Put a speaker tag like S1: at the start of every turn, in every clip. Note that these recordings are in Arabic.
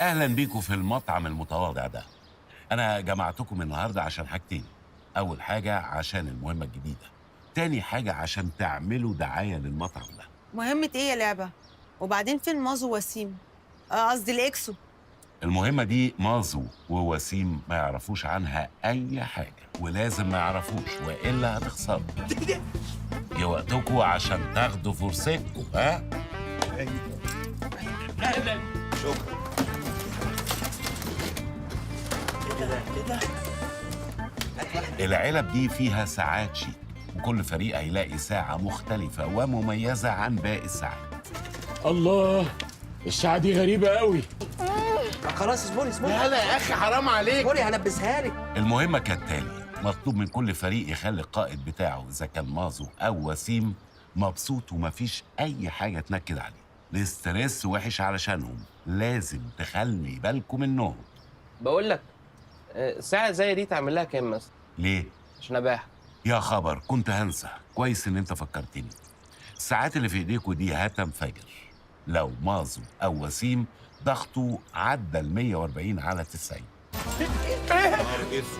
S1: اهلا بيكم في المطعم المتواضع ده. انا جمعتكم النهارده عشان حاجتين. اول حاجه عشان المهمه الجديده، تاني حاجه عشان تعملوا دعايه للمطعم ده.
S2: مهمة ايه يا لعبة؟ وبعدين فين مازو وسيم؟ قصدي الاكسو.
S1: المهمه دي مازو ووسيم ما يعرفوش عنها اي حاجه، ولازم ما يعرفوش والا هتخسروا. جه وقتكم عشان تاخدوا فرصتكم. ها
S3: اهلا. شكرا. ايه ده؟
S1: العلب دي فيها ساعات شيك، وكل فريق هيلاقي ساعه مختلفه ومميزه عن باقي الساعات.
S3: الله، الساعة دي غريبة قوي.
S4: خلاص اصبري
S3: لا يا اخي حرام عليك.
S4: اصبري هلبسها لك.
S1: المهمة كالتالي: مطلوب من كل فريق يخلي القائد بتاعه إذا كان مازو أو وسيم مبسوط ومفيش أي حاجة تنكد عليه. الاسترس وحش علشانهم، لازم تخلي بالكم منهم.
S5: بقول لك ساعة زي دي تعمل لها كام مثلا؟
S1: ليه؟
S5: عشان ابيعها.
S1: يا خبر، كنت هنسى. كويس إن أنت فكرتني. الساعات اللي في إيديكوا دي هتنفجر لو مازو أو وسيم ضغطه عدى ال 140 على 90.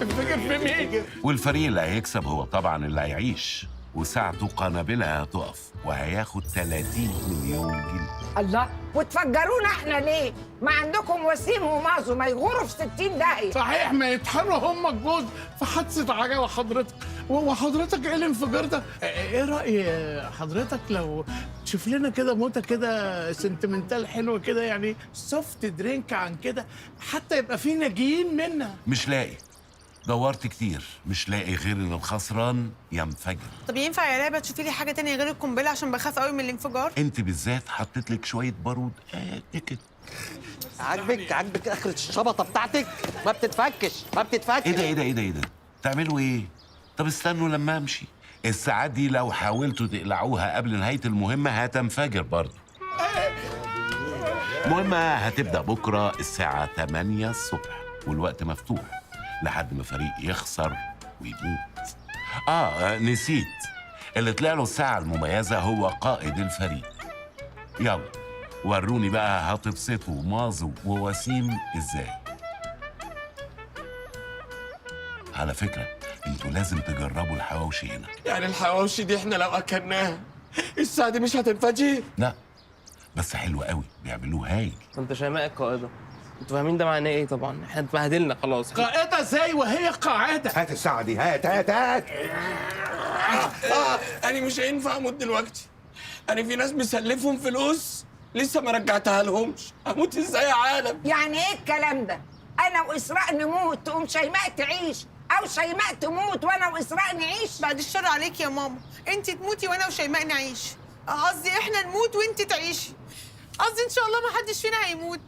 S3: تنفجر في مين؟
S1: والفريق اللي هيكسب هو طبعا اللي هيعيش، وساعته قنابلها هتقف وهياخد 30 مليون جنيه.
S6: الله، وتفجرونا احنا ليه؟ ما عندكم وسيم ومازو ما يغوروا في 60 داهية.
S3: صحيح، ما يطحنوا هم الجوز في حادثة عجلة حضرتك. وحضرتك ايه الانفجار ده؟ ايه رأي حضرتك لو تشوف لنا كده موتة كده سنتمنتال حلوة كده، يعني سوفت درينك عن كده، حتى يبقى في ناجيين منها.
S1: مش لاقي. دورت كتير، مش لاقي غير ان الخسران ينفجر.
S2: طب ينفع يا لعبة تشوفي لي حاجة تانية غير القنبلة عشان بخاف قوي من الانفجار؟
S1: انت بالذات حطيت لك شويه بارود كده.
S4: عاجبك اخرة الشبطة بتاعتك؟ ما بتتفكش.
S1: ايه ده؟ تعملوا ايه؟ طب استنوا لما امشي. الساعات دي لو حاولتوا تقلعوها قبل نهايه المهمه هتنفجر برضه. المهمه هتبدا بكره الساعه 8 الصبح، والوقت مفتوح لحد ما فريق يخسر ويموت. نسيت، اللي طلع له الساعة المميزة هو قائد الفريق. يلا وروني بقى هتبسطوا مازو ووسيم ازاي. على فكرة انتوا لازم تجربوا الحواوشي هنا.
S3: يعني الحواوشي دي احنا لو اكلناها الساعة دي مش هتنفجر؟
S1: لا بس حلوة قوي، بيعملوه هايل.
S5: انت شيماء القائدة، انتوا فاهمين ده معناه ايه؟ طبعا احنا اتبهدلنا خلاص.
S3: قائدة ازاي وهي قاعدة؟
S7: هات الساعة دي، هات.
S3: أنا مش هينفع أموت دلوقتي. أنا في ناس مسلفهم فلوس لسه ما رجعتها لهمش. أموت إزاي يا عالم؟
S6: يعني ايه الكلام ده؟ أنا وإسراء نموت تقوم شيماء تعيش، أو شيماء تموت وأنا وإسراء نعيش؟
S2: بعد الشر عليك يا ماما، انت تموتي وانا وشيماء نعيش. قصدي احنا نموت وانت تعيشي. قصدي ان شاء الله ما حدش فينا هيموت.